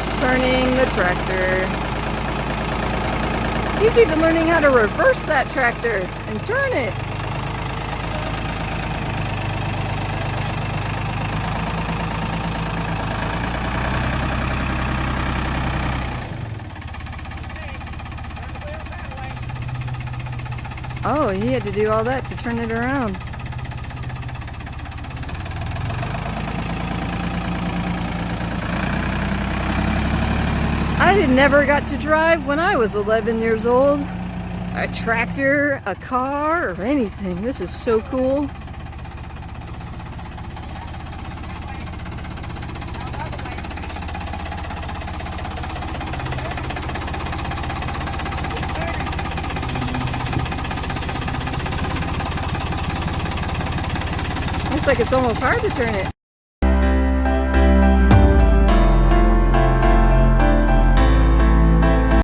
He's turning the tractor. He's even learning how to reverse that tractor and turn it. Oh, he had to do all that to turn it around. I never got to drive when I was 11 years old. A tractor, a car, or anything. This is so cool. Looks like it's almost hard to turn it.